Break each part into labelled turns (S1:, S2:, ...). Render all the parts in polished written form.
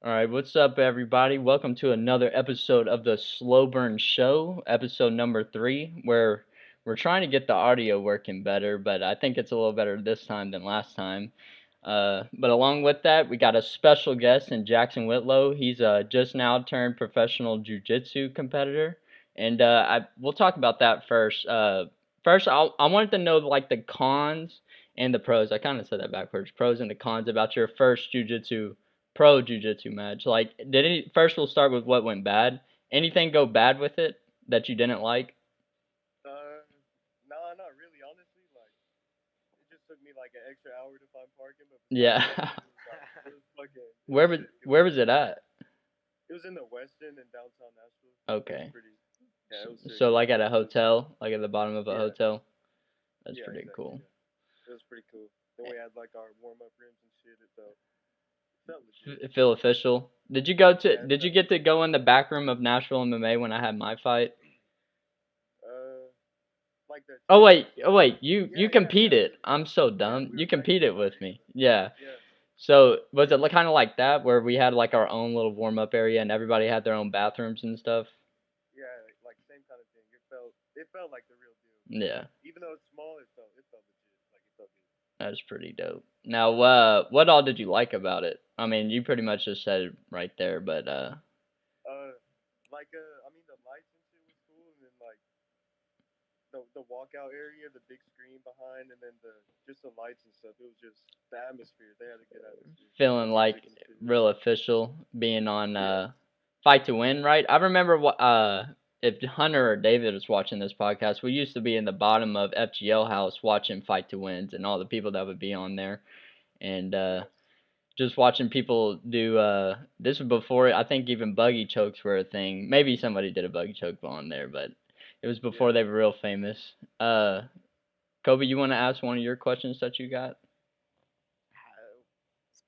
S1: All right, what's up, everybody? Welcome to another episode of the Slowburn Show, episode number 3, where we're trying to get the audio working better, but I think it's a little better this time than last time. But along with that, we got a special guest in Jackson Whitlow. He's a just now turned professional jiu-jitsu competitor, and we'll talk about that first. First, I wanted to know like the cons and the pros. I kind of said that backwards. Pros and the cons about your first pro jiu-jitsu match. Like, first we'll start with what went bad. Anything go bad with it that you didn't like?
S2: Nah, not really. Honestly, like it just took me like an extra hour to find parking, but besides
S1: Yeah.
S2: that, it was fucking, it
S1: Where
S2: was
S1: was
S2: sick.
S1: where was it at?
S2: It was in the West End in downtown Nashville. It was
S1: Okay.
S2: pretty. Yeah, it was sick.
S1: So like at a hotel, like at the bottom of a
S2: Yeah,
S1: hotel. That's
S2: yeah,
S1: pretty
S2: exactly.
S1: cool.
S2: Yeah, it was pretty cool. Then we had like our warm up rooms and shit. It felt legit.
S1: Feel official.
S2: Yeah, it
S1: Did you
S2: felt.
S1: get to go in the back room of Nashville MMA when I had my fight?
S2: Uh, like the
S1: Oh
S2: training
S1: wait,
S2: room.
S1: oh wait, you
S2: Yeah.
S1: competed. I'm so
S2: Yeah,
S1: dumb.
S2: we
S1: You
S2: were practicing
S1: competed with
S2: already.
S1: me. Yeah.
S2: Yeah,
S1: So was it kind of like that where we had like our own little warm up area and everybody had their own bathrooms and stuff?
S2: yeah, like same kind of thing. It felt like the real deal.
S1: Yeah,
S2: Even though it's small, it felt legit. Like it felt good.
S1: that's pretty dope. Now, what all did you like about it? I mean, you pretty much just said it right there, but
S2: I mean, the lights and shit was cool, and then like the walkout area, the big screen behind, and then the just the lights and stuff. It was just the atmosphere. They had a good atmosphere.
S1: feeling
S2: The
S1: like
S2: music and shit.
S1: real official being on
S2: Yeah.
S1: Fight to Win, right? I remember what if Hunter or David was watching this podcast, we used to be in the bottom of FGL House watching Fight to Wins and all the people that would be on there, and
S2: Yes.
S1: just watching people do this was before I think even buggy chokes were a thing. Maybe somebody did a buggy choke on there, but it was before
S2: Yeah.
S1: they were real famous. Kobe, you want to ask one of your questions that you got?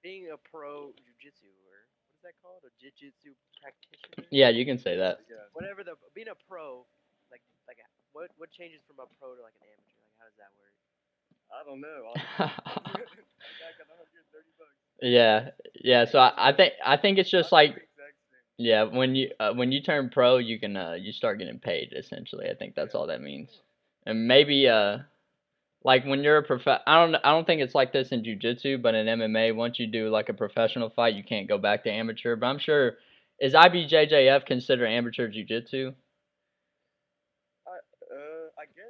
S3: Being a pro jujitsu or what is that called? A jiu-jitsu practitioner?
S1: Yeah, you can say that.
S2: Yeah.
S3: Whatever the being a pro, like what changes from a pro to like an amateur? Like how does that work?
S2: I don't know. Honestly, I got $130.
S1: Yeah, yeah. So I think it's just
S2: I do
S1: like
S2: the exact same.
S1: yeah, when you turn pro, you can you start getting paid essentially. I think that's
S2: Yeah.
S1: all that means. And maybe like when you're a I don't think it's like this in jiu-jitsu, but in MMA once you do like a professional fight, you can't go back to amateur. But I'm sure is IBJJF considered amateur jiu-jitsu?
S2: I get.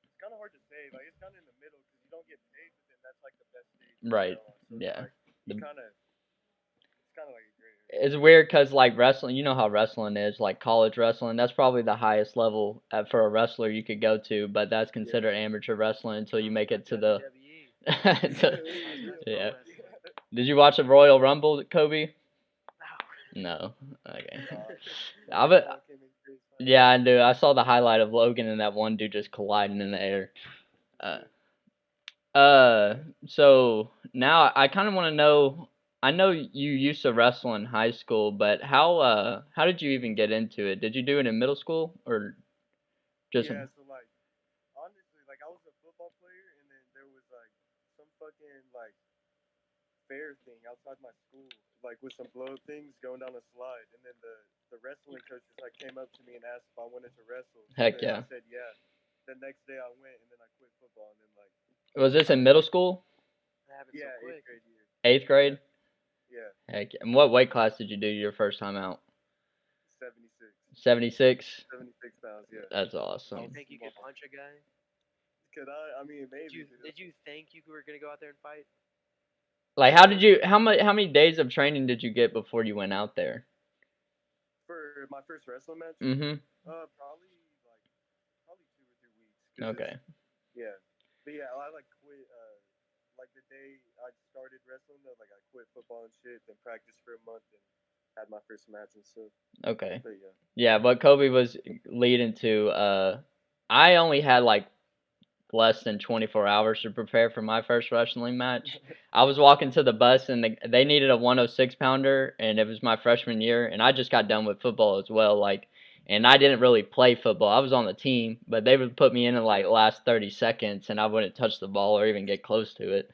S2: It's kind of hard to say. Like it's kind of in the middle because you don't get paid, but then that's like the best stage to
S1: Right.
S2: excel on. So it's
S1: Yeah.
S2: like you
S1: The,
S2: kind of. It's kind of like a gray area.
S1: it's weird cuz like wrestling, you know how wrestling is, like college wrestling, that's probably the highest level for a wrestler you could go to, but that's
S2: Yeah.
S1: considered amateur wrestling until you make it to the
S3: WWE.
S1: to-
S3: That's real pro
S1: yeah.
S3: wrestling.
S1: Did you watch the Royal Rumble, Kobe?
S3: No.
S1: No. Okay. I
S2: Logan
S1: bet.
S2: Paul came in crazy.
S1: Yeah, I do. I saw the highlight of Logan and that one dude just colliding in the air. Uh, so now I kind of want to know. I know you used to wrestle in high school, but how did you even get into it? Did you do it in middle school or just
S2: Yeah. So like, honestly, like I was a football player, and then there was like some fucking like fair thing outside my school, like with some blow up things going down a slide, and then the wrestling coaches like came up to me and asked if I wanted to wrestle. So
S1: heck
S2: then I
S1: yeah?
S2: said yeah. The next day I went, and then I quit football, and then like
S1: Was this in
S2: kind of
S1: middle school?
S3: That happened so
S2: yeah, eighth
S3: quick.
S2: grade year.
S1: Eighth
S2: Yeah,
S1: grade?
S2: yeah,
S1: Heck yeah. And what weight class did you do your first time out?
S2: 76,
S1: 76.
S2: 76 pounds. Yeah.
S1: That's
S3: Did you
S1: awesome.
S3: think you could punch a guy?
S2: Could I? I mean,
S3: Did
S2: maybe.
S3: you did you think you were gonna go out there and fight?
S1: Like, how many days of training did you get before you went out there?
S2: For my first wrestling match,
S1: Mm-hmm.
S2: probably like probably 2 or 3 weeks.
S1: Okay.
S2: Yeah, but yeah, I like quit. Like the day I started wrestling, though, like I quit football and shit, then practiced for a month and had my first match and stuff.
S1: Okay.
S2: But yeah,
S1: Yeah, what Kobe was leading to, I only had like less than 24 hours to prepare for my first wrestling match. I was walking to the bus and they needed a 106 pounder, and it was my freshman year, and I just got done with football as well. Like, and I didn't really play football. I was on the team, but they would put me in like
S2: yeah,
S1: last 30 seconds, and I wouldn't touch the ball or even get close to it.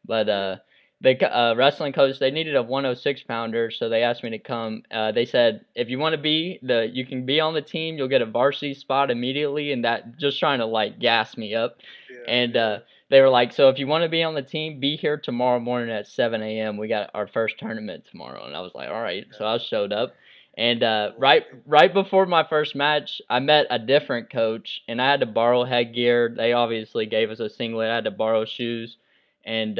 S1: But
S2: yeah,
S1: the wrestling coach, they needed a 106 pounder, so they asked me to come. They said if you want to you can be on the team, you'll get a varsity spot immediately, and that just trying to like gas me up. And they were like, so if you want to be on the team, be here tomorrow morning at 7 a.m. We got our first tournament tomorrow, and I was like, all right. So I showed up, and right before my first match, I met a different coach, and I had to borrow headgear. They obviously gave us a singlet. I had to borrow shoes, and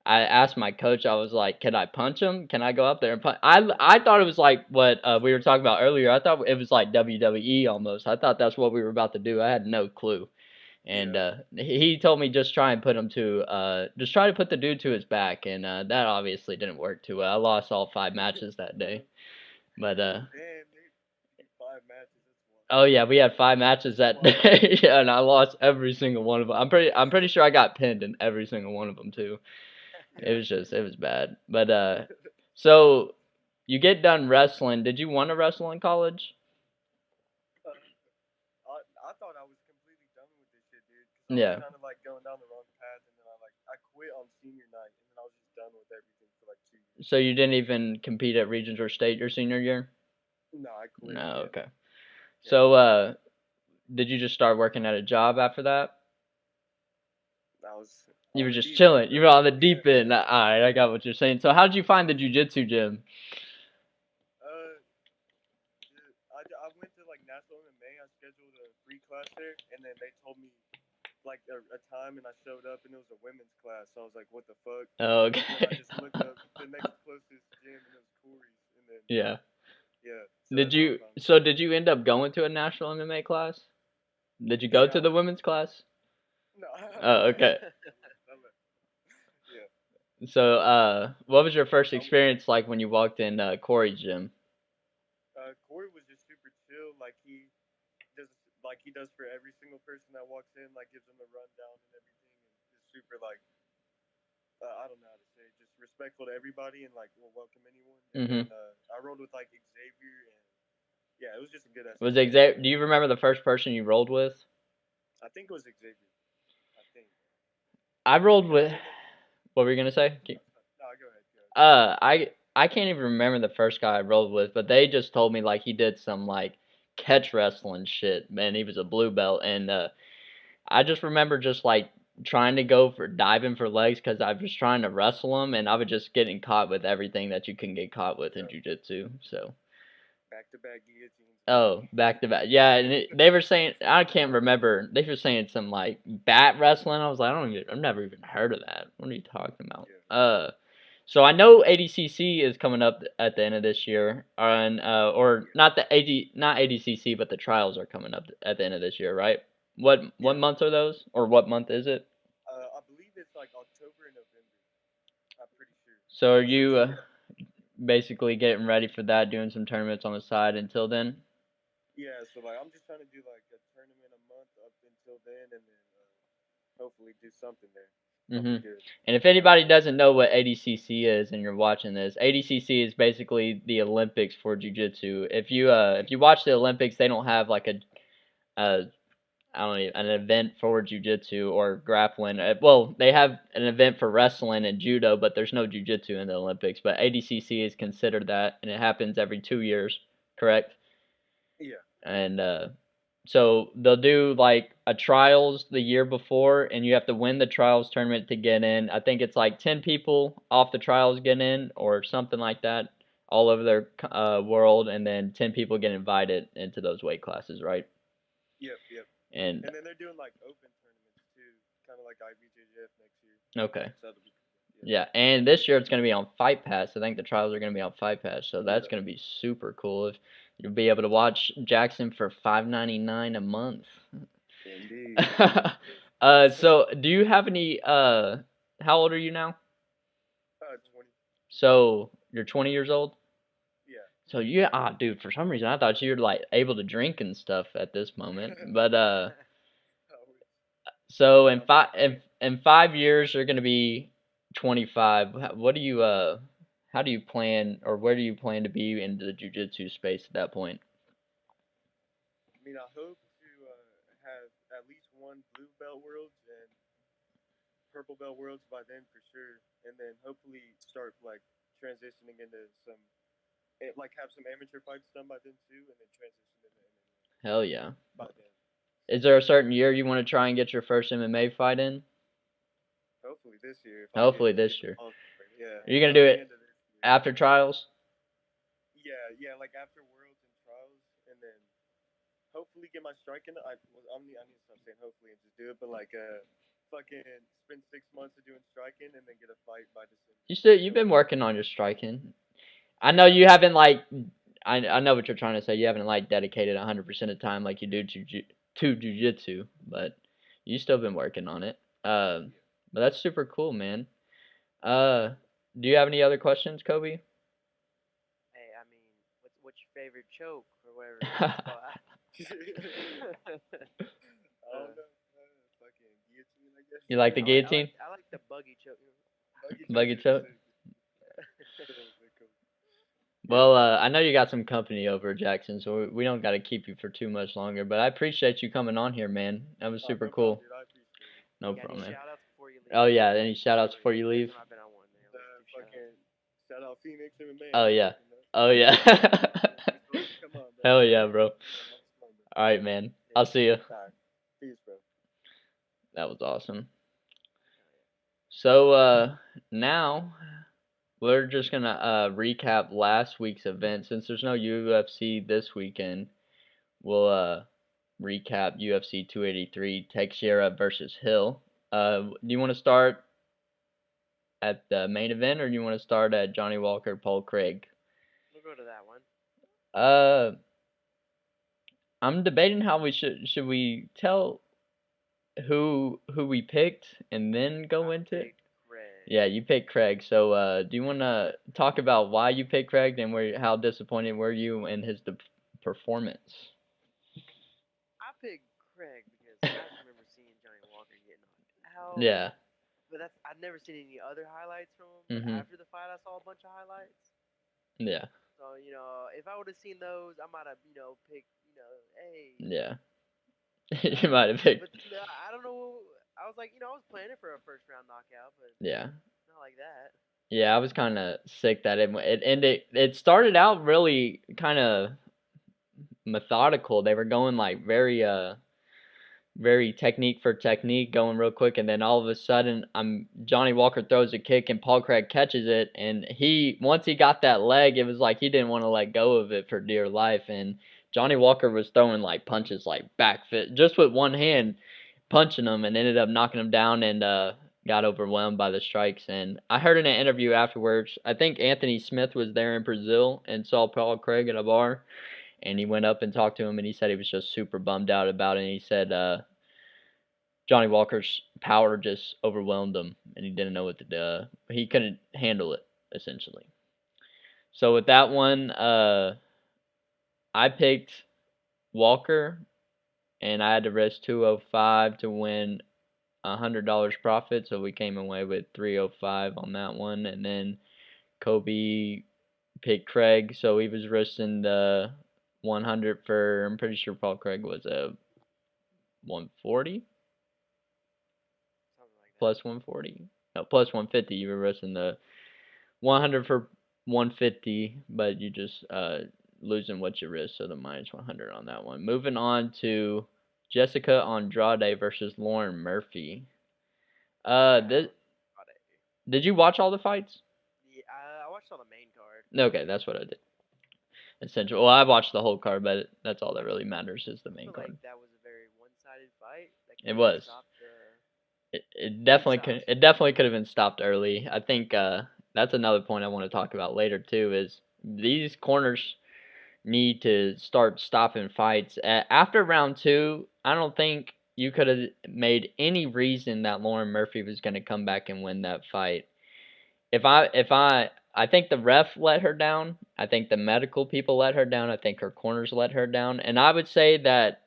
S1: I asked my coach, I was like, can I punch him? Can I go up there and punch? I thought it was like what we were talking about earlier. I thought it was like WWE almost. I thought that's what we were about to do. I had no clue. And he told me just try and just try to put the dude to his back. And that obviously didn't work too well. I lost all 5 matches that day. But,
S2: Damn, dude. 5 matches.
S1: oh yeah, we had 5 matches that day. Yeah, and I lost every single one of them. I'm pretty sure I got pinned in every single one of them too. It was bad. But so you get done wrestling. Did you want to wrestle in college?
S2: I thought I was completely done with this shit, dude. 'Cause I was kind of like going down the wrong path, and then I quit on senior night, and then I was just done with everything for like 2 years.
S1: So you didn't even compete at regions or state your senior year?
S2: No, I quit.
S1: No, okay.
S2: Yeah.
S1: So did you just start working at a job after that? You were just chilling. You were on the deep end. All right, I got what you're saying. So how did you find the jiu-jitsu gym?
S2: I went to like National MMA. I scheduled a free class there, and then they told me like a time, and I showed up, and it was a women's class. So I was like, what the fuck?
S1: Oh,
S2: And then I
S1: okay.
S2: just looked up the next closest gym, and it was Corey's. And then
S1: Yeah.
S2: So
S1: Did you end up going to a national MMA class? Did you go to the women's class?
S2: No.
S1: Oh, okay.
S2: Yeah.
S1: So, what was your first experience like when you walked in Corey's gym?
S2: Corey was just super chill, like he does for every single person that walks in, like gives them a rundown and everything, and just super like I don't know how to say it, just respectful to everybody and like will welcome anyone. And then, I rolled with like Xavier, and yeah, it was just a good.
S1: Was Xavier? Do you remember the first person you rolled with?
S2: I think it was Xavier. I think.
S1: I rolled with. What were you gonna say?
S2: No, go ahead.
S1: I can't even remember the first guy I rolled with, but they just told me like he did some like catch wrestling shit. Man, he was a blue belt, and I just remember just like trying to go for diving for legs because I was trying to wrestle him, and I was just getting caught with everything that you can get caught with in jiu-jitsu. So.
S2: Back-to-back guillotines.
S1: Oh, back to back. Yeah, and they were saying I can't remember. They were saying some like bat wrestling. I was like, I've never even heard of that. What are you talking about? So I know ADCC is coming up at the end of this year, or not not ADCC, but the trials are coming up at the end of this year, right? What months are those, or what month is it?
S2: I believe it's like October and November. I'm pretty sure.
S1: So are you basically getting ready for that, doing some tournaments on the side until then?
S2: Yeah, so like I'm just trying to do like a tournament a month up until then, and then hopefully do something there.
S1: And if anybody doesn't know what ADCC is and you're watching this, ADCC is basically the Olympics for jiu-jitsu. If you watch the Olympics, they don't have like an event for jiu-jitsu or grappling. Well, they have an event for wrestling and judo, but there's no jiu-jitsu in the Olympics. But ADCC is considered that, and it happens every 2 years, correct?
S2: Yeah.
S1: And so they'll do like a trials the year before, and you have to win the trials tournament to get in. I think it's like 10 people off the trials get in, or something like that, all over their world, and then 10 people get invited into those weight classes, right?
S2: Yep.
S1: And
S2: then they're doing like open tournaments too, kind of like IBJJF next year.
S1: Okay. So yeah, and this year it's going to be on Fight Pass. I think the trials are going to be on Fight Pass, so that's going to be super cool. If you'll be able to watch Jackson for $5.99 a month.
S2: Indeed.
S1: So do you have any? How old are you now?
S2: 20.
S1: So you're 20 years old.
S2: Yeah.
S1: So dude, for some reason I thought you were like able to drink and stuff at this moment, but so in 5 years you're going to be 25. What do you how do you plan, or where do you plan to be in the jiu-jitsu space at that point?
S2: I mean, I hope to have at least one blue belt worlds, and purple belt worlds by then for sure, and then hopefully start like transitioning into some like have some amateur fights done by then too, and then transition into MMA
S1: Hell yeah.
S2: by then.
S1: Is there a certain year you want to try and get your first MMA fight in?
S2: Hopefully this year if
S1: Hopefully
S2: I
S1: this
S2: get the
S1: year.
S2: balls for it. Yeah.
S1: Are you gonna
S2: By
S1: do
S2: the
S1: it
S2: end of this year.
S1: after trials?
S2: Yeah, like after worlds and trials, and then hopefully get my striking. I need to stop saying hopefully and just do it, but like fucking spend 6 months of doing striking and then get a fight by December.
S1: You've been working on your striking. I know you haven't like I know what you're trying to say. You haven't like dedicated 100% of time like you do to jujitsu, but you still been working on it. But that's super cool, man. Uh, do you have any other questions, Kobe?
S3: Hey, I mean, what's your favorite choke or whatever it's called?
S2: I don't know. Fucking guillotine, I guess.
S1: You like the guillotine?
S3: I like the buggy choke.
S1: Buggy choke?
S2: They're cool.
S1: Well, I know you got some company over, Jackson, so we don't got to keep you for too much longer. But I appreciate you coming on here, man. That was super
S2: No
S1: cool.
S2: problem, dude. I appreciate it.
S1: No
S3: Yeah,
S1: problem,
S3: any
S1: man.
S3: shout outs before you leave?
S1: Oh yeah, any shout outs before you leave?
S3: I've been on one, man.
S2: Fucking shout out Phoenix MMA.
S1: Oh yeah.
S2: You know?
S1: Oh yeah.
S2: Come on, bro.
S1: Hell yeah, bro.
S2: Yeah,
S1: All right, man. I'll see you.
S2: Alright. Peace, bro.
S1: That was awesome. So now we're just gonna recap last week's event since there's no UFC this weekend. We'll recap UFC 283 Teixeira versus Hill. Do you want to start at the main event or do you want to start at Johnny Walker Paul Craig?
S3: We'll go to that one.
S1: I'm debating how we should we tell who we picked and then go into it. Yeah, you picked Craig. So, do you want to talk about why you picked Craig and how disappointed were you in his performance?
S3: I picked Craig because I just remember seeing Johnny Walker getting knocked out.
S1: Yeah.
S3: But I'd never seen any other highlights from him. But after the fight, I saw a bunch of highlights.
S1: Yeah.
S3: So if I would have seen those, I might have picked hey.
S1: Yeah. You might have picked.
S3: But I don't know. I was like, I was planning for a first round knockout, but
S1: yeah.
S3: Not like that.
S1: Yeah, I was kind of sick that it started out really kind of methodical. They were going like very technique for technique, going real quick, and then all of a sudden, Johnny Walker throws a kick and Paul Craig catches it, and once he got that leg, it was like he didn't want to let go of it for dear life, and Johnny Walker was throwing like punches like back fit just with one hand, punching him, and ended up knocking him down and got overwhelmed by the strikes. And I heard in an interview afterwards, I think Anthony Smith was there in Brazil and saw Paul Craig at a bar. And he went up and talked to him, and he said he was just super bummed out about it. And he said Johnny Walker's power just overwhelmed him, and he didn't know what to do. He couldn't handle it, essentially. So with that one, I picked Walker, and I had to risk $205 to win $100 profit. So we came away with $305 on that one, and then Kobe picked Craig, so he was risking the 100 for. I'm pretty sure Paul Craig was a 140 plus 140. No, plus 150. You were risking the 100 for 150, but you just losing what you risk, so the minus 100 on that one. Moving on to Jessica Andrade versus Lauren Murphy. Did you watch all the fights?
S3: Yeah, I watched all the main card.
S1: Okay, that's what I did. Essential. Well, I watched the whole card, but that's all that really matters is the main card.
S3: Like that was a very one-sided fight.
S1: It was. It definitely could have been stopped early. I think that's another point I want to talk about later too. Is these corners need to start stopping fights after round 2. I don't think you could have made any reason that Lauren Murphy was going to come back and win that fight. I think the ref let her down. I think the medical people let her down. I think her corners let her down. And I would say that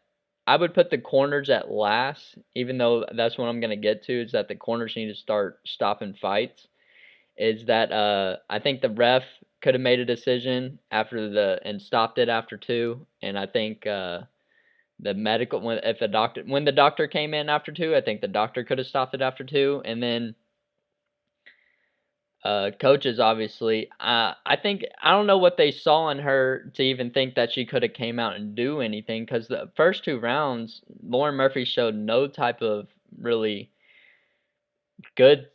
S1: I would put the corners at last, even though that's what I'm going to get to, is that the corners need to start stopping fights. Is that I think the ref could have made a decision and stopped it after 2. And I think The medical when the doctor came in after 2, I think the doctor could have stopped it after 2, and then coaches obviously. I think I don't know what they saw in her to even think that she could have came out and do anything, because the first 2 rounds, Lauren Murphy showed no type of really good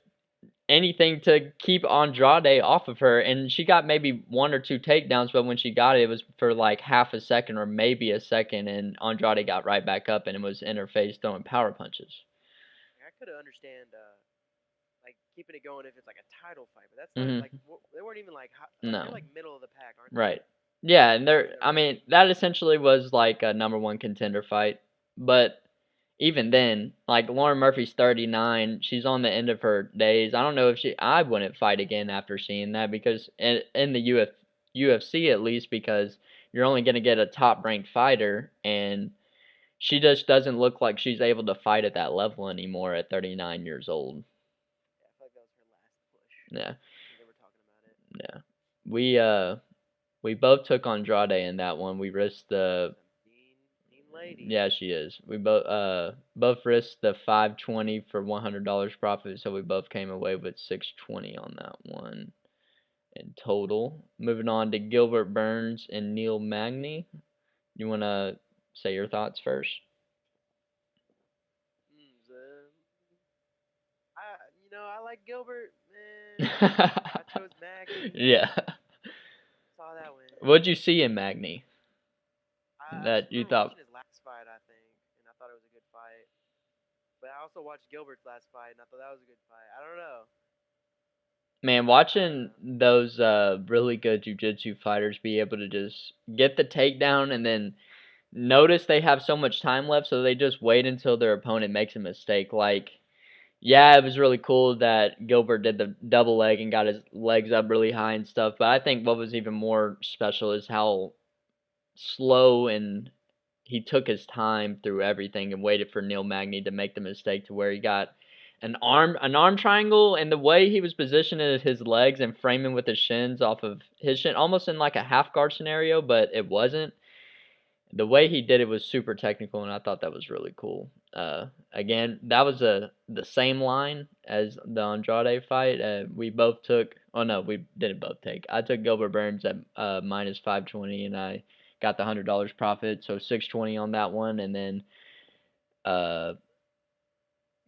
S1: anything to keep Andrade off of her, and she got maybe 1 or 2 takedowns, but when she got it, it was for like half a second or maybe a second, and Andrade got right back up and it was in her face throwing power punches.
S3: I could understand like keeping it going if it's like a title fight, but that's not like they weren't even like
S1: No.
S3: they're like middle of the pack, aren't they?
S1: Right. Yeah, and I mean, that essentially was like a number 1 contender fight, but even then, like Lauren Murphy's 39, she's on the end of her days. I don't know if I wouldn't fight again after seeing that, because in the UFC at least, because you're only going to get a top ranked fighter, and she just doesn't look like she's able to fight at that level anymore at 39 years old.
S3: Yeah, I feel like that was her last push.
S1: Yeah.
S3: They were talking about it.
S1: Yeah. We both took Andrade in that one. We risked the
S3: Mean lady.
S1: Yeah, she is. We both risked the $520 for $100 profit, so we both came away with $620 on that one in total. Moving on to Gilbert Burns and Neil Magny. You want to say your thoughts first?
S3: I like Gilbert, man. I chose Magny.
S1: Yeah.
S3: Saw that one.
S1: What'd you see in Magny? That you thought?
S3: His last fight, I think, and I thought it was a good fight. But I also watched Gilbert's last fight, and I thought that was a good fight. I don't know.
S1: Man, watching those really good jiu-jitsu fighters be able to just get the takedown and then notice they have so much time left, so they just wait until their opponent makes a mistake. Like, yeah, it was really cool that Gilbert did the double leg and got his legs up really high and stuff, but I think what was even more special is how slow and he took his time through everything and waited for Neil Magny to make the mistake to where he got an arm triangle, and the way he was positioning his legs and framing with his shins off of his shin, almost in like a half guard scenario, but it wasn't. The way he did it was super technical, and I thought that was really cool. Again, that was the same line as the Andrade fight. We both took. Oh no, we didn't both take. I took Gilbert Burns at minus 520, and I got the $100 profit, so 620 on that one, and then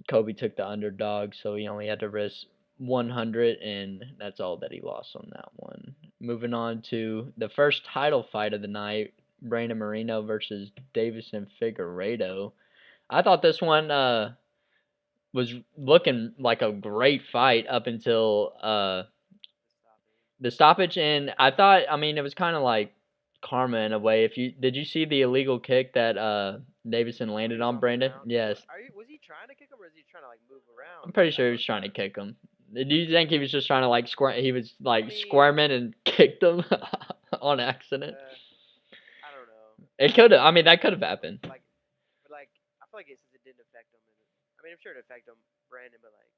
S1: Kobe took the underdog, so he only had to risk 100, and that's all that he lost on that one. Moving on to the first title fight of the night, Brandon Moreno versus Davison Figueiredo. I thought this one was looking like a great fight up until the stoppage, and I mean, it was kind of like karma in a way. Did you see the illegal kick that Davison landed on Brandon? Yes.
S3: Was he trying to kick him, or is he trying to like move around?
S1: I'm pretty sure he was trying to kick him. Do you think he was just trying to like squirming and kicked him on accident?
S3: I don't know.
S1: It could have. I mean, that could have happened.
S3: But I feel like since it didn't affect him, I mean, I'm sure it affected him, Brandon, but like,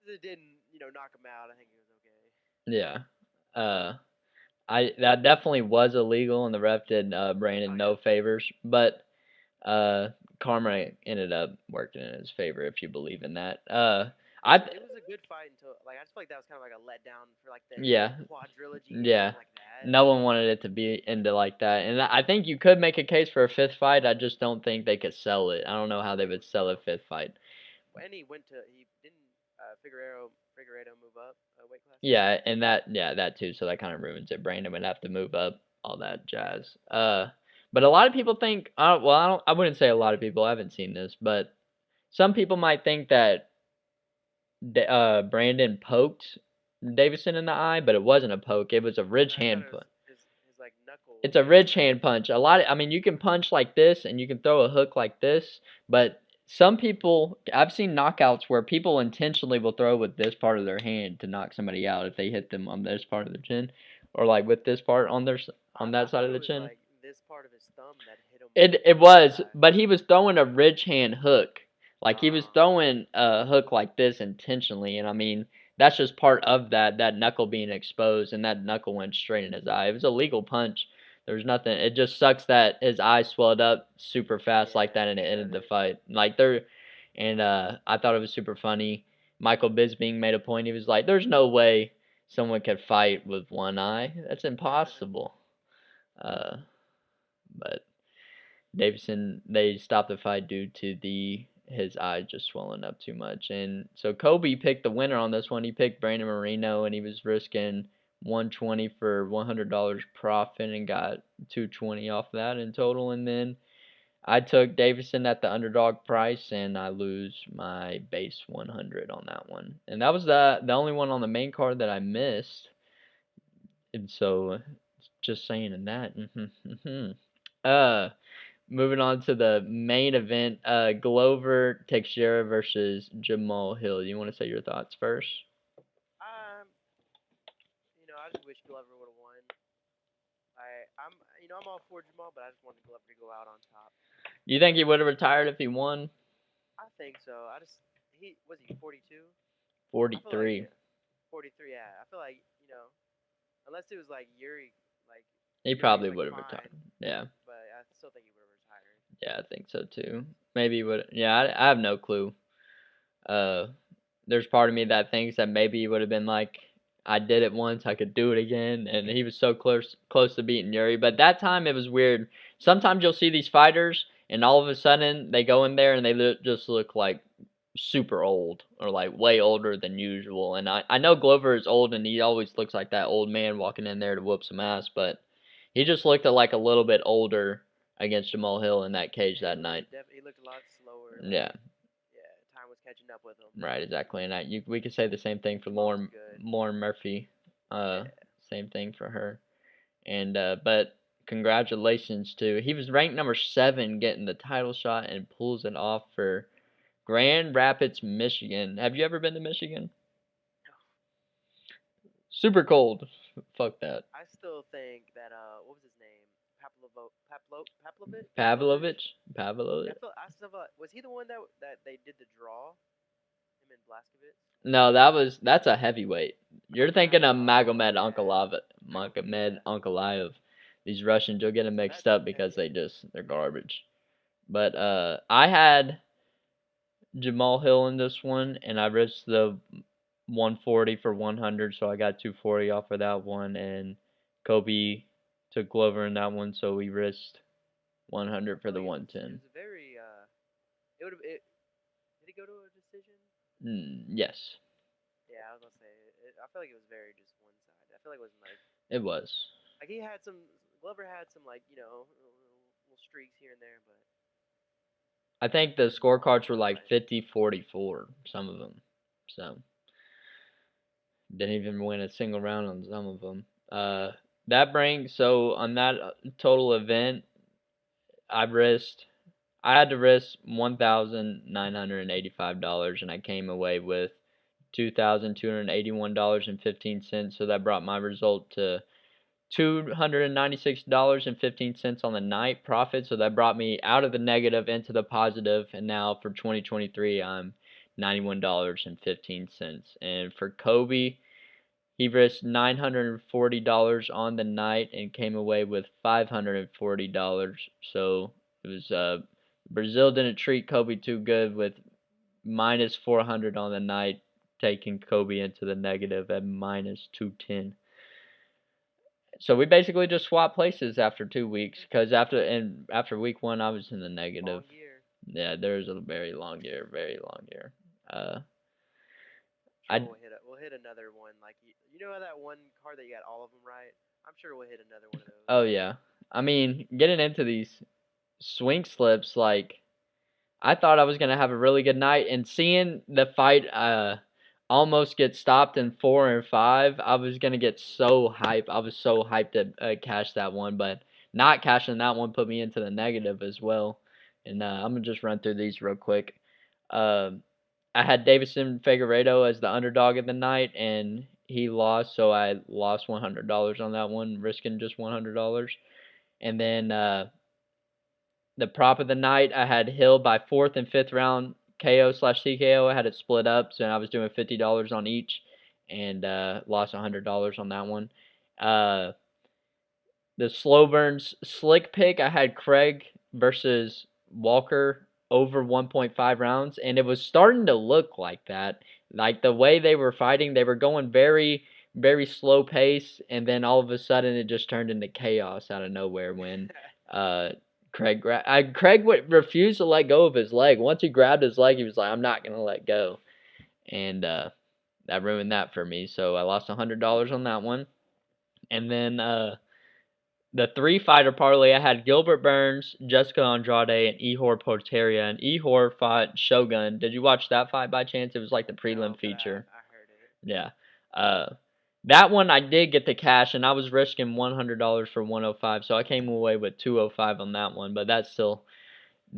S3: since it didn't, knock him out, I think he was okay.
S1: Yeah. That definitely was illegal, and the ref did Brandon no favors, but karma ended up working in his favor, if you believe in that.
S3: It was a good fight until I just feel like that was kind of like a letdown for like the quadrilogy.
S1: Yeah.
S3: Like that.
S1: No one wanted it to be into like that, and I think you could make a case for a 5th fight. I just don't think they could sell it. I don't know how they would sell a 5th fight.
S3: And he didn't Figueiredo move up a weight class.
S1: Yeah, and that too. So that kind of ruins it. Brandon would have to move up, all that jazz. But a lot of people think. I wouldn't say a lot of people. I haven't seen this, but some people might think that Brandon poked Davison in the eye, but it wasn't a poke. It was a ridge hand punch.
S3: His like knuckle.
S1: It's a ridge hand punch. You can punch like this, and you can throw a hook like this, but some people, I've seen knockouts where people intentionally will throw with this part of their hand to knock somebody out if they hit them on this part of their chin, or like with this part on that side of the chin.
S3: Like this part of his thumb that hit him.
S1: It was, but he was throwing a ridge hand hook. Like he was throwing a hook like this intentionally, and I mean that's just part of that knuckle being exposed, and that knuckle went straight in his eye. It was a legal punch, There was nothing. It just sucks that his eyes swelled up super fast like that, and it ended the fight. Like I thought it was super funny. Michael Bisping made a point. He was like, "There's no way someone could fight with one eye. That's impossible." But Davison, they stopped the fight due to his eye just swelling up too much. And so Kobe picked the winner on this one. He picked Brandon Moreno, and he was risking 120 for $100 profit and got 220 off that in total. And then I took Davison at the underdog price, and I lose my base 100 on that one. And that was the only one on the main card that I missed. And so, just saying in that. Moving on to the main event, Glover Teixeira versus Jamal Hill. You want to say your thoughts first?
S3: I just wish Glover would have won. I'm all for Jamal, but I just wanted Glover to go out on top.
S1: You think he would have retired if he won?
S3: I think so. Was he 42?
S1: 43.
S3: 43. Yeah, I feel like unless it was like Yuri, like
S1: he probably would have retired. Yeah.
S3: But I still think he would have retired.
S1: Yeah, I think so too. Maybe he would. Yeah, I have no clue. There's part of me that thinks that maybe he would have been like, I did it once, I could do it again, and he was so close to beating Yuri. But that time it was weird. Sometimes you'll see these fighters, and all of a sudden they go in there and they just look like super old or like way older than usual. And I know Glover is old, and he always looks like that old man walking in there to whoop some ass, but he just looked like a little bit older against Jamal Hill in that cage that night.
S3: He looked a lot slower.
S1: Yeah.
S3: Time was catching up with him.
S1: Right, exactly. And we could say the same thing for Lauren Murphy. Same thing for her. And but congratulations to, he was ranked number 7 getting the title shot and pulls it off for Grand Rapids, Michigan. Have you ever been to Michigan?
S3: No.
S1: Super cold. Fuck that.
S3: I still think that what was his name? Pavlovich?
S1: Pavlovich?
S3: Was he the one that they did the draw? Him and Blaskovich?
S1: No, that's a heavyweight. You're thinking of Magomed Ankalaev. These Russians, you'll get them mixed up because they're garbage. But I had Jamal Hill in this one, and I risked the 140 for 100, so I got 240 off of that one, and Kobe took Glover in that one, so we risked 100 for the 110.
S3: It was very did it go to a decision?
S1: Yes.
S3: Yeah, I was gonna say. I feel like it was very just one side. I feel like it wasn't like.
S1: It was.
S3: Like Glover had some little streaks here and there, but.
S1: I think the scorecards were like 50-44, some of them. So didn't even win a single round on some of them. That brings, so on that total event, I had to risk $1,985, and I came away with $2,281.15. So that brought my result to $296.15 on the night profit. So that brought me out of the negative into the positive, and now for 2023, I'm $91.15. And for Kobe, he risked $940 on the night and came away with $540. So it was Brazil didn't treat Kobe too good with minus 400 on the night, taking Kobe into the negative at minus 210. So we basically just swapped places after 2 weeks, because after week 1 I was in the negative.
S3: Long year.
S1: Yeah, there's a very long year.
S3: We'll hit another one. Like you know that one card that you got all of them right? I'm sure we'll hit another one of those.
S1: Oh yeah. I mean, getting into these swing slips, like I thought I was gonna have a really good night, and seeing the fight almost get stopped in 4 and 5, I was gonna get so hyped. I was so hyped to cash that one, but not cashing that one put me into the negative as well. And I'm gonna just run through these real quick. I had Davison Figueiredo as the underdog of the night, and he lost, so I lost $100 on that one, risking just $100. And then the prop of the night, I had Hill by 4th and 5th round KO/TKO. I had it split up, so I was doing $50 on each, and lost $100 on that one. The Slowburns slick pick, I had Craig versus Walker over 1.5 rounds, and it was starting to look like that. Like the way they were fighting, they were going very, very slow pace, and then all of a sudden it just turned into chaos out of nowhere when uh, Craig would refuse to let go of his leg. Once he grabbed his leg, he was like, "I'm not gonna let go," and that ruined that for me. So I lost $100 on that one, and then the three fighter parlay, I had Gilbert Burns, Jessica Andrade, and Ihor Porteria. And Ihor fought Shogun. Did you watch that fight by chance? It was like the prelim
S3: No,
S1: feature.
S3: I heard it.
S1: Yeah. That one I did get the cash, and I was risking $100 for 105, so I came away with 205 on that one. But that still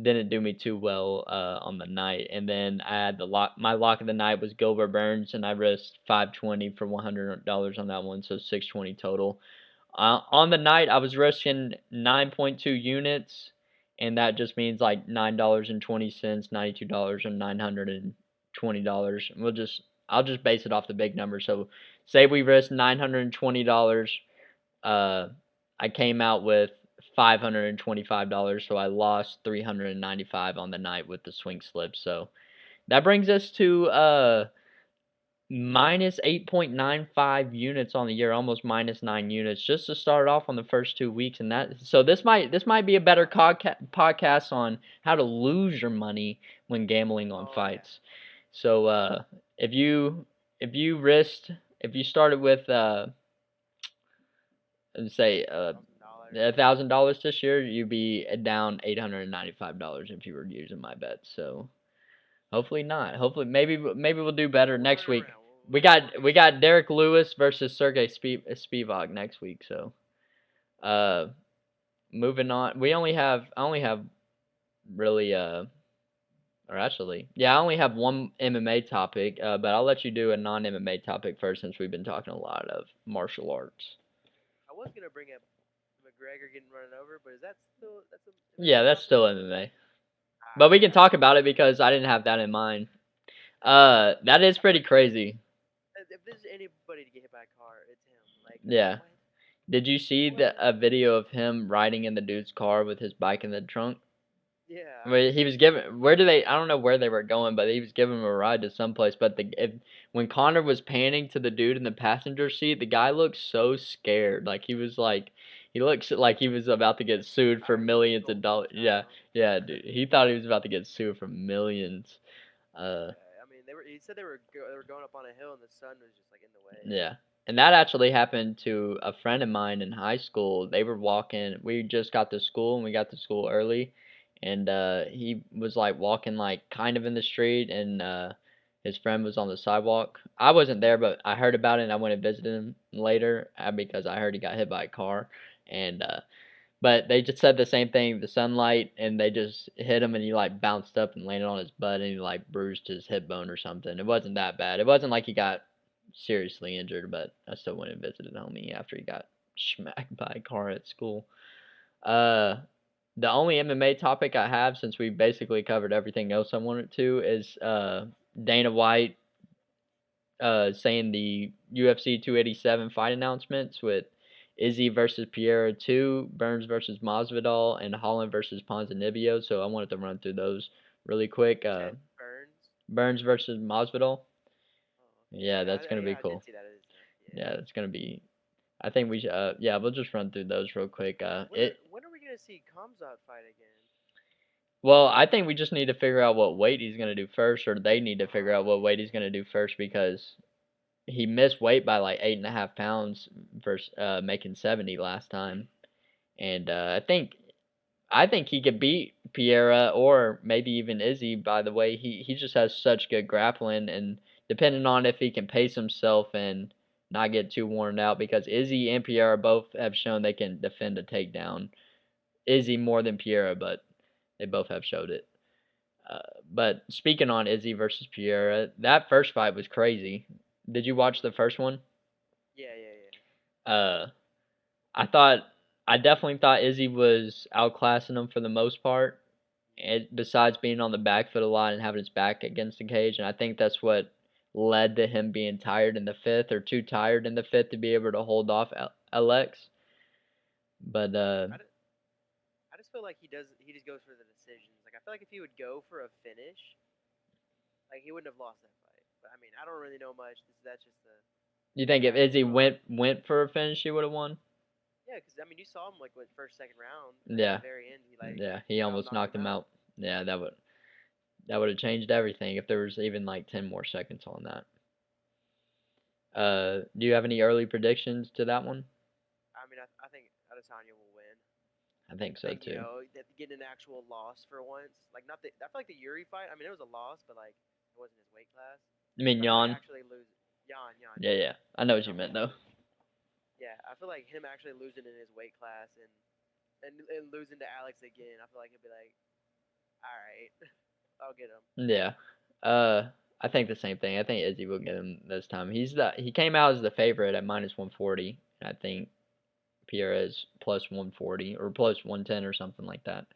S1: didn't do me too well on the night. And then I had the lock. My lock of the night was Gilbert Burns, and I risked 520 for $100 on that one, so 620 total. On the night, I was risking 9.2 units, and that just means like $9.20, $92, and $920. I'll just base it off the big number. So, say we risked $920. I came out with $525, so I lost $395 on the night with the swing slip. So that brings us to minus 8.95 units on the year, almost minus 9 units, just to start off on the first 2 weeks. And that, so this might be a better podcast on how to lose your money when gambling on fights.
S3: Yeah.
S1: So if you started with say $1,000 this year, you'd be down $895 if you were using my bet. So hopefully not. Hopefully maybe we'll do better next week. We got Derek Lewis versus Sergey Spivak next week. So moving on. I only have really or actually, yeah, I only have one MMA topic, but I'll let you do a non-MMA topic first since we've been talking a lot of martial arts.
S3: I was gonna bring up McGregor getting run over, but is that still
S1: Yeah, that's still MMA. But we can talk about it because I didn't have that in mind. That is pretty crazy.
S3: If there's anybody to get hit by a car, it's him. Like,
S1: Yeah.
S3: what?
S1: Did you see a video of him riding in the dude's car with his bike in the trunk?
S3: Yeah.
S1: Where he was giving, I don't know where they were going, but he was giving him a ride to someplace. But when Conor was panning to the dude in the passenger seat, the guy looked so scared. Like he looks like he was about to get sued for millions of dollars. Yeah, yeah, dude. He thought he was about to get sued for millions.
S3: I mean, he said they were going up on a hill and the sun was just like in the way.
S1: Yeah. And that actually happened to a friend of mine in high school. They were walking. We just got to school and we got to school early. And he was like walking like kind of in the street and his friend was on the sidewalk. I wasn't there, but I heard about it and I went and visited him later because I heard he got hit by a car. And but they just said the same thing, the sunlight, and they just hit him and he like bounced up and landed on his butt and he like bruised his hip bone or something. It wasn't that bad. It wasn't like he got seriously injured, but I still went and visited homie after he got smacked by a car at school. The only MMA topic I have, since we basically covered everything else I wanted to, is Dana White saying the UFC 287 fight announcements with Izzy versus Pereira 2, Burns versus Masvidal, and Holland versus Ponzinibbio. So I wanted to run through those really quick. Burns versus Masvidal. Yeah, that's gonna be cool. Yeah, it's gonna be. I think we should. Yeah, we'll just run through those real quick.
S3: When are we gonna see Khamzat fight again?
S1: Well, I think we just need to figure out what weight he's gonna do first, or they need to figure out what weight he's gonna do first because he missed weight by like 8.5 pounds versus making 70 last time, and I think he could beat Pereira or maybe even Izzy. By the way, he just has such good grappling, and depending on if he can pace himself and not get too worn out, because Izzy and Pereira both have shown they can defend a takedown. Izzy more than Pereira, but they both have showed it. But speaking on Izzy versus Pereira, that first fight was crazy. Did you watch the first one?
S3: Yeah.
S1: I definitely thought Izzy was outclassing him for the most part. Besides being on the back foot a lot and having his back against the cage, and I think that's what led to him being tired in the fifth or too tired in the fifth to be able to hold off Alex. But
S3: I just feel like he just goes for the decisions. Like I feel like if he would go for a finish, like he wouldn't have lost that fight. But I mean, I don't really know much. That's just the
S1: you think if
S3: facts
S1: Izzy
S3: of it.
S1: went for a finish, he would have won?
S3: Yeah, because I mean, you saw him like with first, second round. At
S1: Yeah,
S3: the very end, he like
S1: yeah. He almost
S3: knocked
S1: knocked
S3: him
S1: him
S3: out.
S1: out. Yeah, that would have changed everything if there was even like 10 more seconds on that. Do you have any early predictions to that one?
S3: I mean, I think Adesanya will win.
S1: I think
S3: I
S1: so
S3: think
S1: too.
S3: getting an actual loss for once, like not the. I feel like the Yuri fight. I mean, it was a loss, but like it wasn't his weight class.
S1: You mean
S3: So I feel like
S1: Jan?
S3: actually lose. Yan,
S1: Yeah,
S3: yeah.
S1: yeah. I know what you
S3: Not
S1: meant
S3: Whitlow.
S1: though.
S3: Yeah, I feel like him actually losing in his weight class and losing to Alex again. I feel like he'll be like, all right, I'll get him.
S1: Yeah. I think the same thing. I think Izzy will get him this time. He came out as the favorite at minus 140. I think Pierre is plus 140 or plus 110 or something like that.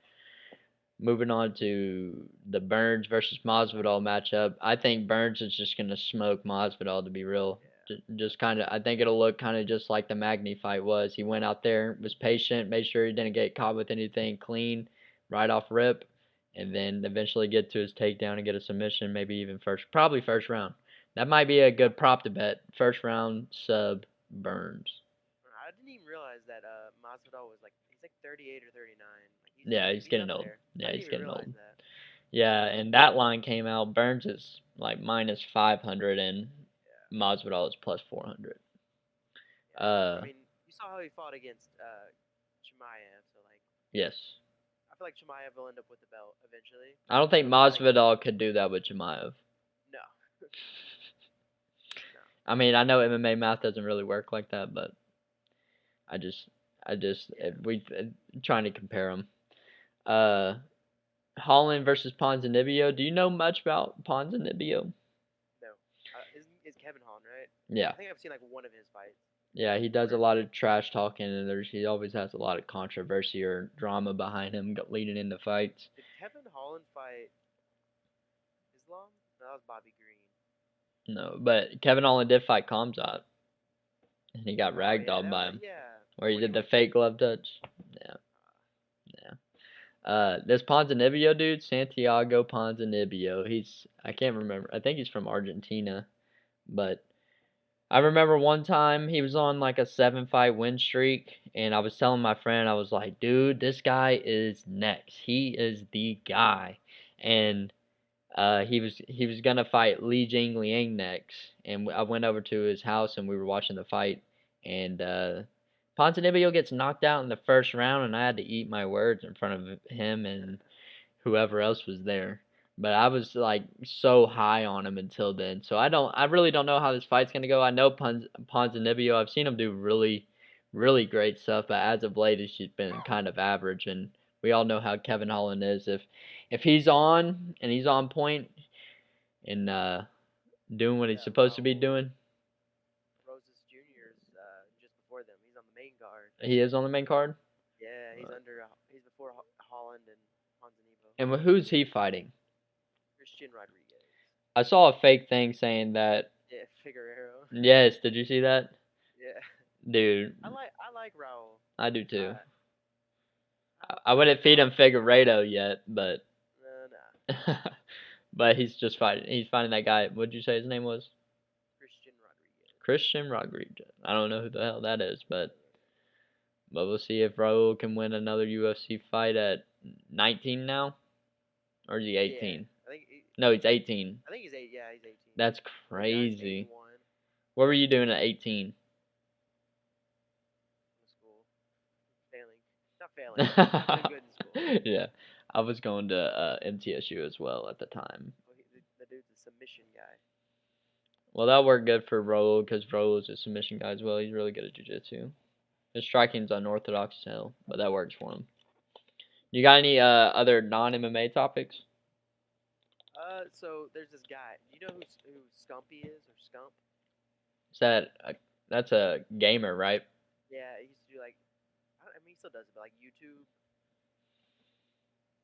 S1: Moving on to the Burns versus Masvidal matchup. I think Burns is just gonna smoke Masvidal, to be real.
S3: Yeah,
S1: Just kind of, I think it'll look kind of just like the Magny fight was. He went out there, was patient, made sure he didn't get caught with anything, clean, right off rip, and then eventually get to his takedown and get a submission, maybe even probably first round. That might be a good prop to bet. First round sub Burns.
S3: I didn't even realize that Masvidal was like he's like 38 or 39. Like
S1: Yeah, he's
S3: he's
S1: getting
S3: up
S1: old.
S3: there. I
S1: Yeah,
S3: didn't
S1: he's
S3: even
S1: getting
S3: realize
S1: old.
S3: that.
S1: Yeah, and that line came out. Burns is like minus 500 and
S3: Yeah,
S1: Masvidal is plus 400.
S3: yeah. I
S1: Uh,
S3: mean, you saw how he fought against Chimaev, so like
S1: yes.
S3: I feel like Chimaev will end up with the belt eventually.
S1: I don't think
S3: So it's not like
S1: Masvidal could do that with Chimaev.
S3: no, no.
S1: I mean, I know MMA math doesn't really work like that, but I just,
S3: Yeah,
S1: we trying to compare them. Uh, Holland versus Ponzinibbio. Do you know much about Ponzinibbio?
S3: no. Is Kevin Holland right?
S1: Yeah.
S3: I think I've seen like one of his fights.
S1: Yeah, he does a
S3: Or
S1: lot of trash talking, and he always has a lot of controversy or drama behind him leading into fights.
S3: did Kevin Holland fight Islam? No, that was Bobby Green.
S1: No, but Kevin Holland did fight Kamzat, and he got
S3: Oh yeah,
S1: ragdolled
S3: that was
S1: by
S3: like
S1: him,
S3: yeah.
S1: where he
S3: When he
S1: did the
S3: went.
S1: fake glove touch. Yeah, yeah. This Ponzinibbio dude, Santiago Ponzinibbio, I can't remember. I think he's from Argentina, but I remember one time he was on like a 7 fight win streak, and I was telling my friend, I was like, dude, this guy is next. He is the guy. And he was gonna fight Li Jing Liang next, and I went over to his house and we were watching the fight, and Ponzinibbio gets knocked out in the first round, and I had to eat my words in front of him and whoever else was there. But I was like so high on him until then, so I really don't know how this fight's gonna go. I know Ponzinibbio, I've seen him do really, really great stuff, but as of late, he's just been kind of average, and we all know how Kevin Holland is. If he's on and he's on point and doing what he's
S3: Yeah,
S1: supposed to be doing,
S3: Roses Jr. is just before them. He's on the main card.
S1: he is on the main card.
S3: Yeah, he's before Holland and Ponzinibbio.
S1: And who's he fighting?
S3: Christian Rodriguez.
S1: I saw a fake thing saying that.
S3: Yeah, Figueroa.
S1: Yes, did you see that?
S3: Yeah,
S1: Dude,
S3: I like Raul.
S1: I do too. I
S3: I
S1: wouldn't
S3: like
S1: feed him
S3: Raul.
S1: Figueredo yet, but
S3: Nah.
S1: but he's just fighting. He's fighting that guy. What'd you say his name was?
S3: Christian Rodriguez.
S1: Christian Rodriguez. I don't know who the hell that is, but we'll see if Raul can win another UFC fight at 19 now, or is he 18?
S3: Yeah,
S1: No, he's 18.
S3: I think he's 8. Yeah, he's 18.
S1: That's
S3: The guy's
S1: crazy.
S3: 81.
S1: What were you doing at 18?
S3: In school, failing. Not failing. Not doing good in school.
S1: Yeah, I was going to MTSU as well at the time.
S3: Oh, the dude's a submission guy.
S1: Well, that worked good for Raul because Raul is a submission guy as well. He's really good at jiu-jitsu. His striking's unorthodox as hell, but that works for him. You got any other non-MMA topics?
S3: So there's this guy. Do you know who Scumpy is or Scump?
S1: That's a gamer, right?
S3: Yeah, he used to do like, I mean, he still does it, but like YouTube.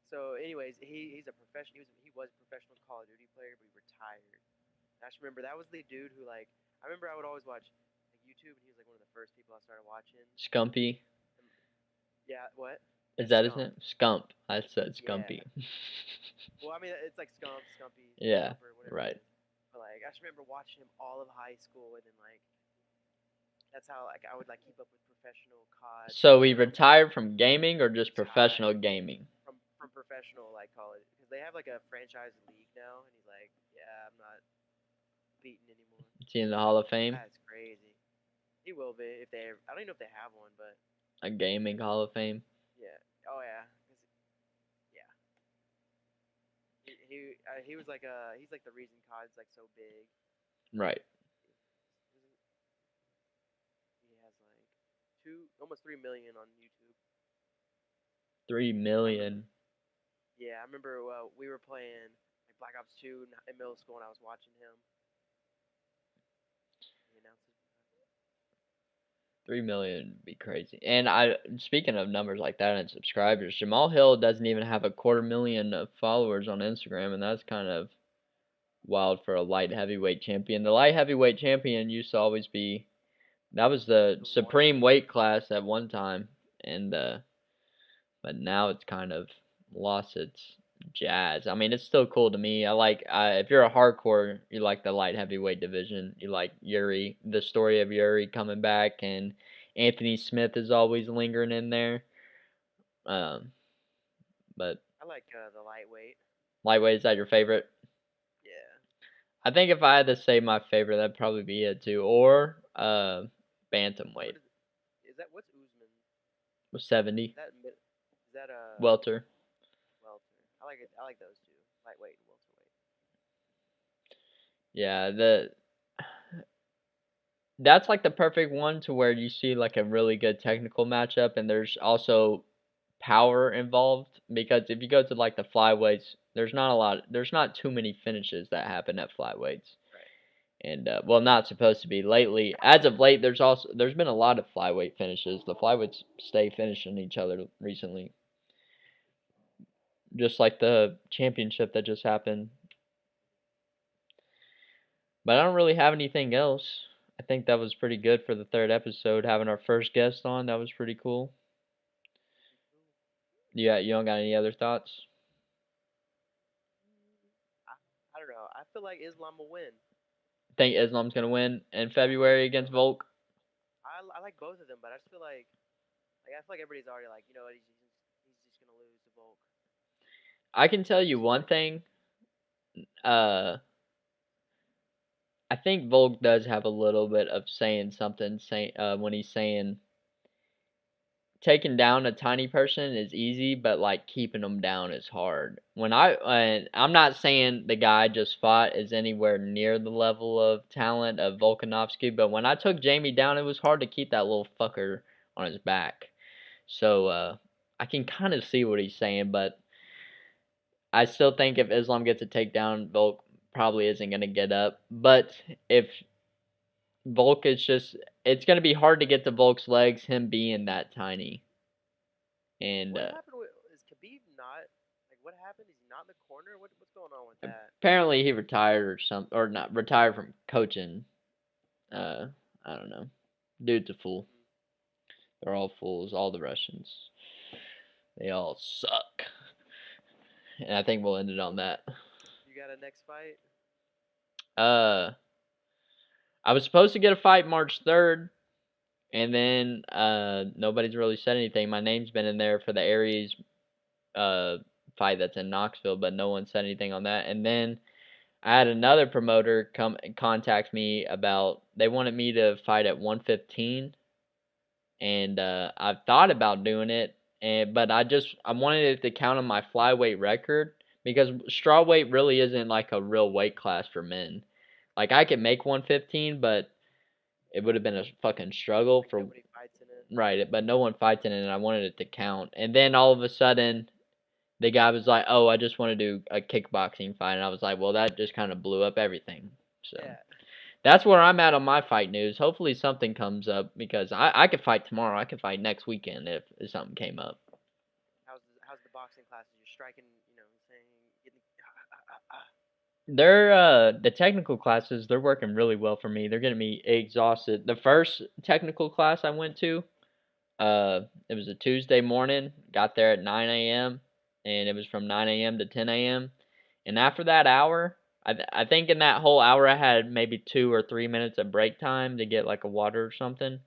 S3: So, anyways, he's a professional. He was a professional Call of Duty player, but he retired. And I just remember that was the dude who like. I remember I would always watch like YouTube, and he was like one of the first people I started watching.
S1: Scumpy.
S3: Yeah, what?
S1: Is
S3: Yeah,
S1: that his
S3: Scump.
S1: name? Scump. I said
S3: Yeah.
S1: Scumpy.
S3: Well, I mean, it's like Scump, Scumpy,
S1: Yeah,
S3: Scumper, whatever
S1: right.
S3: it is. But like, I just remember watching him all of high school, and then like, that's how like I would like keep up with professional COD.
S1: So he retired from gaming or just professional
S3: Retired
S1: gaming?
S3: from professional like college because they have like a franchise league now, and he's like, yeah, I'm not beating anymore.
S1: Is he in the Hall of Fame?
S3: That's crazy. He will be if they. I don't even know if they have one, but
S1: A gaming Hall of Fame?
S3: yeah. Oh yeah. 'Cause, yeah. He was like he's like the reason COD's like so big.
S1: Right.
S3: He has like almost 3 million on YouTube.
S1: 3 million.
S3: Yeah, I remember we were playing like Black Ops 2 in middle school, and I was watching him. He announced it.
S1: 3 million would be crazy. And speaking of numbers like that and subscribers, Jamal Hill doesn't even have a 250,000 of followers on Instagram, and that's kind of wild for a light heavyweight champion. The light heavyweight champion used to always be, that was the
S3: The
S1: supreme weight class at one time, and but now it's kind of lost its jazz. I mean, it's still cool to me. If you're a hardcore, you like the light heavyweight division. You like Yuri, the story of Yuri coming back, and Anthony Smith is always lingering in there. But
S3: I like the lightweight.
S1: lightweight, is that your favorite?
S3: Yeah.
S1: I think if I had to say my favorite, that'd probably be it too. Or bantamweight,
S3: Is that what's Usman?
S1: 70
S3: Is that
S1: welter.
S3: welter? I like it. I like those two, lightweight and welterweight.
S1: Yeah, that's like the perfect one to where you see like a really good technical matchup, and there's also power involved, because if you go to like the flyweights, there's not too many finishes that happen at flyweights.
S3: Right.
S1: And well, not supposed to be lately. As of late, there's been a lot of flyweight finishes. The flyweights stay finishing each other recently, just like the championship that just happened. But I don't really have anything else. I think that was pretty good for the third episode. Having our first guest on, that was pretty cool. Yeah, you don't got any other thoughts?
S3: I don't know. I feel like Islam will win.
S1: Think Islam's gonna win in February against Volk?
S3: I like both of them, but I just feel like I feel like everybody's already like, you know what, he's just gonna lose to Volk.
S1: I can tell you one thing. I think Volk does have a little bit of saying something. When he's saying taking down a tiny person is easy, but like keeping them down is hard. And I'm not saying the guy I just fought is anywhere near the level of talent of Volkanovski, but when I took Jamie down, it was hard to keep that little fucker on his back. So I can kind of see what he's saying, but I still think if Islam gets a takedown, Volk probably isn't going to get up. But if Volk is just, it's going to be hard to get to Volk's legs, him being that tiny. And
S3: What happened with is Khabib not like what happened? Is he not in the corner? What's going on with that?
S1: apparently he retired or something, or not retired from coaching. I don't know. Dude's a fool. They're all fools. All the Russians. They all suck. And I think we'll end it on that.
S3: You got a next fight?
S1: I was supposed to get a fight March 3rd, and then nobody's really said anything. My name's been in there for the Aries fight that's in Knoxville, but no one said anything on that. And then I had another promoter come and contact me about, they wanted me to fight at 115, and I've thought about doing it, but I wanted it to count on my flyweight record, because strawweight really isn't like a real weight class for men. Like I could make 115, but it would have been a fucking struggle for
S3: Nobody fights in it.
S1: right, but no one fights in it, and I wanted it to count. And then all of a sudden, the guy was like, "Oh, I just want to do a kickboxing fight," and I was like, "Well, that just kind of blew up everything." So
S3: Yeah.
S1: that's where I'm at on my fight news. Hopefully something comes up, because I could fight tomorrow. I could fight next weekend if something came up.
S3: How's the boxing classes? You're striking, saying getting.
S1: They're the technical classes, they're working really well for me. They're getting me exhausted. The first technical class I went to, It was a Tuesday morning. Got there at 9 a.m. and it was from 9 a.m. to 10 a.m. And after that hour, I think in that whole hour I had maybe 2 or 3 minutes of break time to get like a water or something,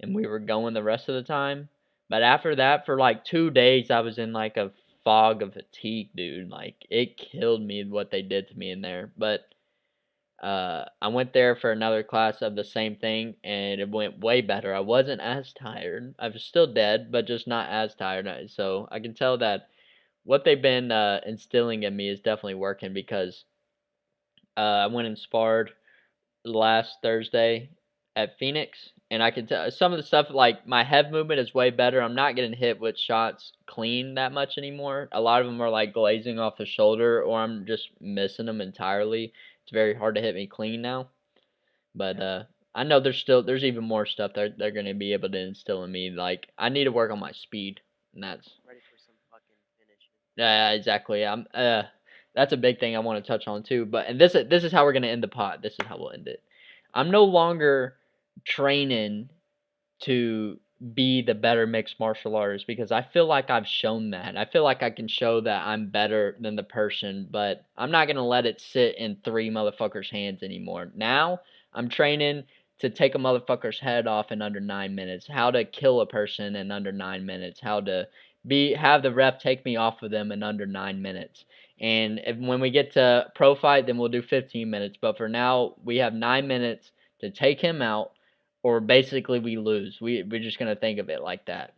S1: and we were going the rest of the time. But after that, for like 2 days, I was in like a fog of fatigue, dude. Like it killed me what they did to me in there. But I went there for another class of the same thing, and it went way better. I wasn't as tired. I was still dead, but just not as tired. So I can tell that what they've been instilling in me is definitely working because I went and sparred last Thursday at Phoenix, and I can tell some of the stuff like my head movement is way better. I'm not getting hit with shots clean that much anymore. A lot of them are like glazing off the shoulder, or I'm just missing them entirely. It's very hard to hit me clean now. But I know there's even more stuff they're gonna be able to instill in me. Like I need to work on my speed, and that's
S3: Ready for some fucking finishing.
S1: yeah, exactly. That's a big thing I want to touch on too. But and this is how we're gonna end the pod. This is how we'll end it. I'm no longer training to be the better mixed martial artist because I feel like I've shown that. I feel like I can show that I'm better than the person, but I'm not gonna let it sit in three motherfuckers' hands anymore. Now I'm training to take a motherfucker's head off in under 9 minutes, how to kill a person in under 9 minutes, how to have the ref take me off of them in under 9 minutes. And when we get to pro fight, then we'll do 15 minutes. But for now, we have 9 minutes to take him out, or basically we lose. We're just gonna think of it like that.